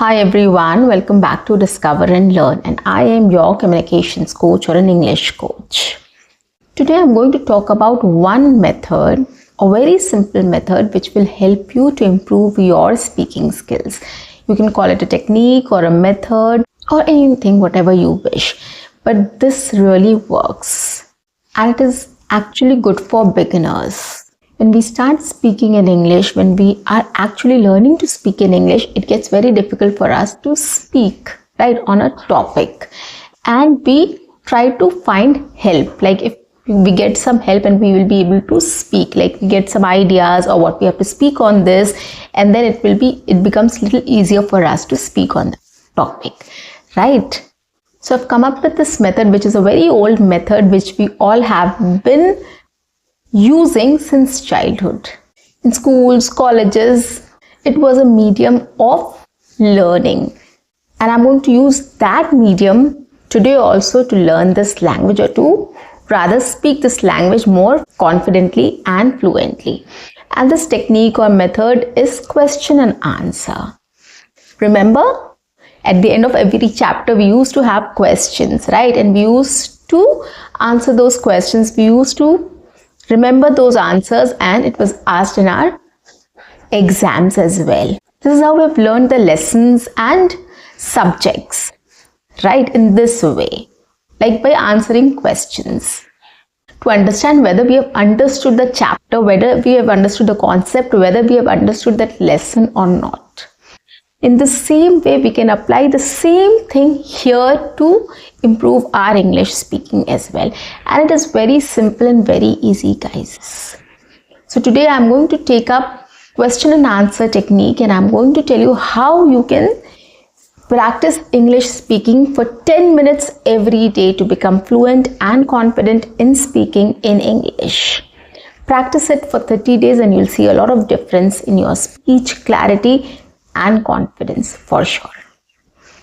Hi everyone, welcome back to Discover and Learn, and I am your communications coach or an English coach. Today I'm going to talk about one method, a very simple method which will help you to improve your speaking skills. You can call it a technique or a method or anything, whatever you wish. But this really works and it is actually good for beginners. When we start speaking in English, when we are actually learning to speak in English, it gets very difficult for us to speak, right, on a topic. And we try to find help. Like if we get some help and we will be able to speak, like we get some ideas or what we have to speak on this, and then it becomes a little easier for us to speak on the topic, right? So I've come up with this method, which is a very old method, which we all have been using since childhood. In schools, colleges, it was a medium of learning. And I'm going to use that medium today also to learn this language, or to rather speak this language more confidently and fluently. And this technique or method is question and answer. Remember, at the end of every chapter, we used to have questions, right? And we used to answer those questions. We used to remember those answers, and it was asked in our exams as well. This is how we've learned the lessons and subjects, right? In this way, like by answering questions to understand whether we have understood the chapter, whether we have understood the concept, whether we have understood that lesson or not. In the same way, we can apply the same thing here to improve our English speaking as well. And it is very simple and very easy, guys. So today I'm going to take up question and answer technique, and I'm going to tell you how you can practice English speaking for 10 minutes every day to become fluent and confident in speaking in English. Practice it for 30 days and you'll see a lot of difference in your speech clarity and confidence for sure.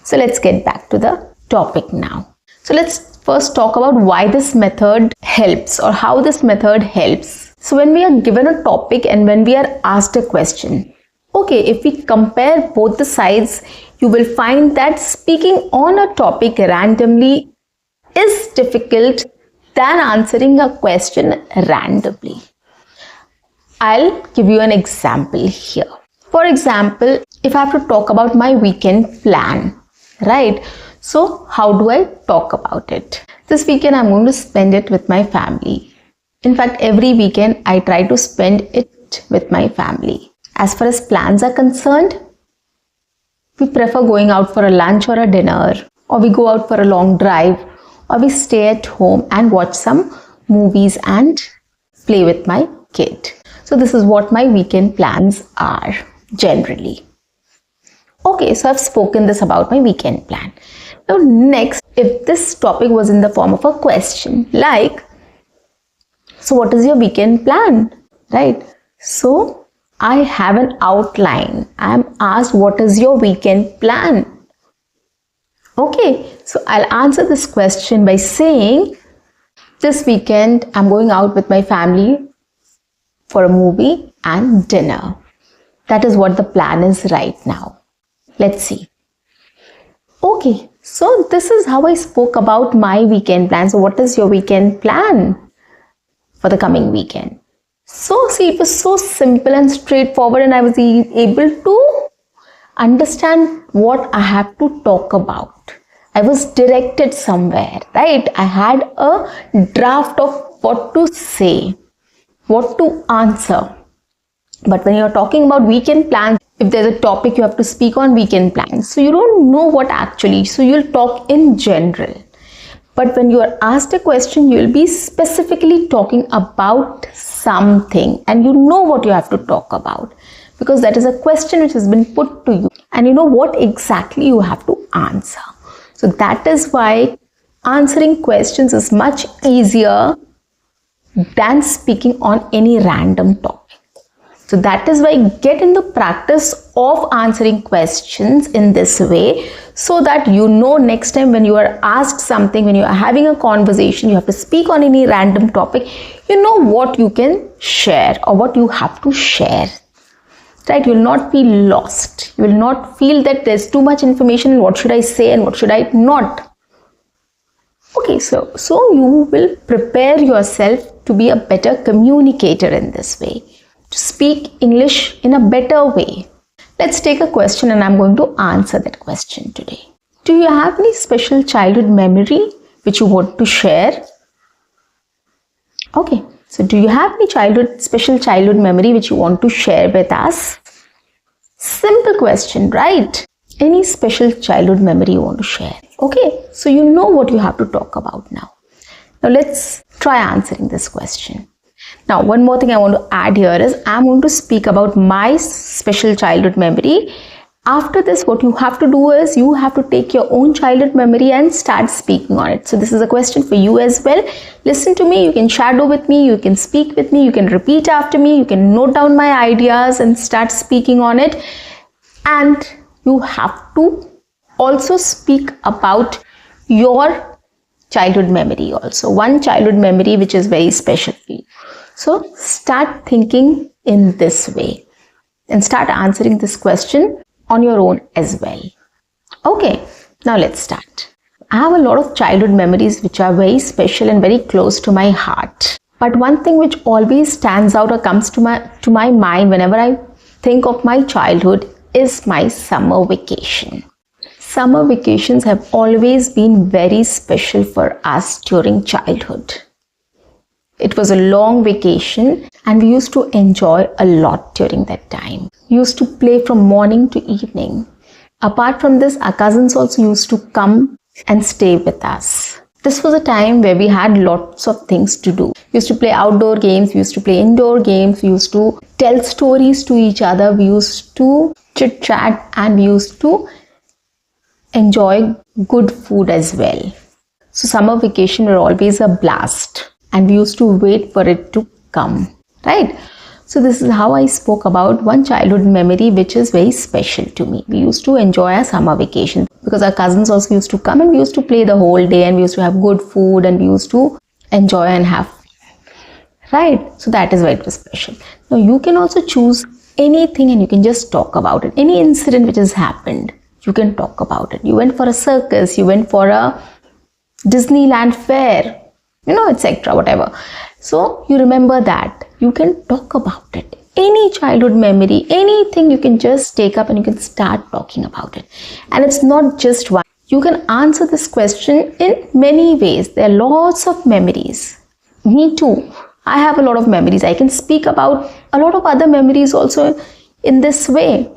So let's get back to the topic now. So let's first talk about why this method helps, or how this method helps. So when we are given a topic and when we are asked a question, okay, if we compare both the sides, you will find that speaking on a topic randomly is difficult than answering a question randomly. I'll give you an example here. For example, if I have to talk about my weekend plan, right? So how do I talk about it? This weekend I'm going to spend it with my family. In fact, every weekend I try to spend it with my family. As far as plans are concerned, we prefer going out for a lunch or a dinner, or we go out for a long drive, or we stay at home and watch some movies and play with my kid. So this is what my weekend plans are generally. Okay, so I've spoken this about my weekend plan. Now next, if this topic was in the form of a question, like, so what is your weekend plan, right? So I have an outline. I am asked, what is your weekend plan? Okay, so I'll answer this question by saying, this weekend I'm going out with my family for a movie and dinner. That is what the plan is right now. Let's see. Okay, so this is how I spoke about my weekend plan. So what is your weekend plan for the coming weekend? So see, it was so simple and straightforward, and I was able to understand what I have to talk about. I was directed somewhere, right? I had a draft of what to say, what to answer. But when you're talking about weekend plans, if there's a topic you have to speak on weekend plans, so you don't know what actually, so you'll talk in general. But when you are asked a question, you'll be specifically talking about something, and you know what you have to talk about, because that is a question which has been put to you and you know what exactly you have to answer. So that is why answering questions is much easier than speaking on any random topic. So that is why get in the practice of answering questions in this way, so that you know next time when you are asked something, when you are having a conversation, you have to speak on any random topic, you know what you can share or what you have to share. right? You will not feel lost. You will not feel that there's too much information and what should I say and what should I not. Okay, so you will prepare yourself to be a better communicator in this way, to speak English in a better way. Let's take a question and I'm going to answer that question today. Do you have any special childhood memory which you want to share? Okay, so do you have any special childhood memory which you want to share with us? Simple question, right? Any special childhood memory you want to share? Okay, so you know what you have to talk about now. Now let's try answering this question. Now one more thing I want to add here is I'm going to speak about my special childhood memory. After this, what you have to do is you have to take your own childhood memory and start speaking on it. So this is a question for you as well. Listen to me, you can shadow with me, you can speak with me, you can repeat after me, you can note down my ideas and start speaking on it. And you have to also speak about your childhood memory also. One childhood memory which is very special for you. So start thinking in this way and start answering this question on your own as well. Okay, now let's start. I have a lot of childhood memories which are very special and very close to my heart. But one thing which always stands out or comes to my mind whenever I think of my childhood is my summer vacation. Summer vacations have always been very special for us during childhood. It was a long vacation and we used to enjoy a lot during that time. We used to play from morning to evening. Apart from this, our cousins also used to come and stay with us. This was a time where we had lots of things to do. We used to play outdoor games, we used to play indoor games, we used to tell stories to each other, we used to chit chat and we used to enjoy good food as well. So summer vacation were always a blast and we used to wait for it to come, right? So this is how I spoke about one childhood memory which is very special to me. We used to enjoy our summer vacation because our cousins also used to come and we used to play the whole day and we used to have good food and we used to enjoy and have fun, right? So that is why it was special. Now you can also choose anything and you can just talk about it. Any incident which has happened, you can talk about it. You went for a circus, you went for a Disneyland fair, etc., whatever. So you remember that. You can talk about it. Any childhood memory, anything you can just take up and you can start talking about it. And it's not just one. You can answer this question in many ways. There are lots of memories. Me too. I have a lot of memories. I can speak about a lot of other memories also in this way.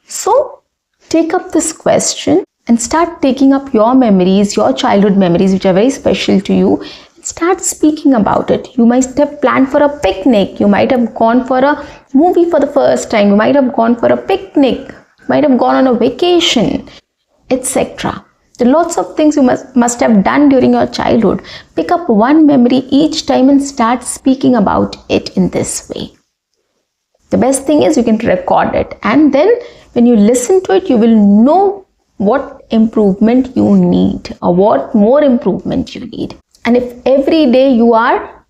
So take up this question and start taking up your memories, your childhood memories which are very special to you. Start speaking about it. You might have planned for a picnic. You might have gone for a movie for the first time. You might have gone for a picnic. You might have gone on a vacation, etc. There are lots of things you must have done during your childhood. Pick up one memory each time and start speaking about it in this way. The best thing is you can record it, and then when you listen to it, you will know what improvement you need or what more improvement you need. And if every day you are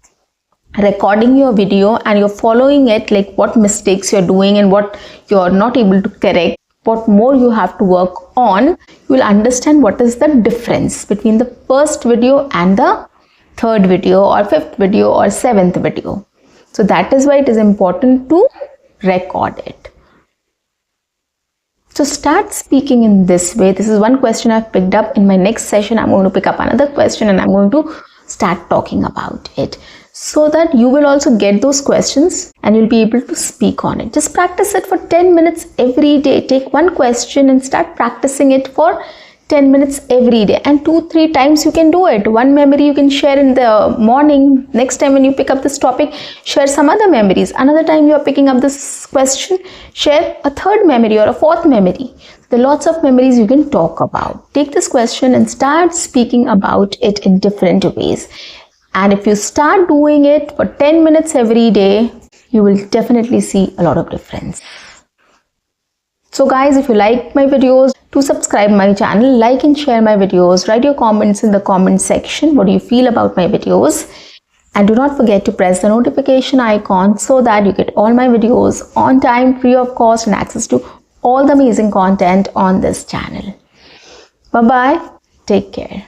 recording your video and you're following it, like what mistakes you're doing and what you're not able to correct, what more you have to work on, you will understand what is the difference between the first video and the third video or fifth video or seventh video. So that is why it is important to record it. So start speaking in this way. This is one question I've picked up. In my next session, I'm going to pick up another question and I'm going to start talking about it so that you will also get those questions and you'll be able to speak on it. Just practice it for 10 minutes every day. Take one question and start practicing it for 10 minutes every day, and 2-3 times you can do it. One memory you can share in the morning. Next time when you pick up this topic, share some other memories. Another time you are picking up this question, share a third memory or a fourth memory. There are lots of memories you can talk about. Take this question and start speaking about it in different ways. And if you start doing it for 10 minutes every day, you will definitely see a lot of difference. So guys, if you like my videos, do subscribe my channel, like and share my videos, write your comments in the comment section. What do you feel about my videos? And do not forget to press the notification icon so that you get all my videos on time, free of cost, and access to all the amazing content on this channel. Bye-bye. Take care.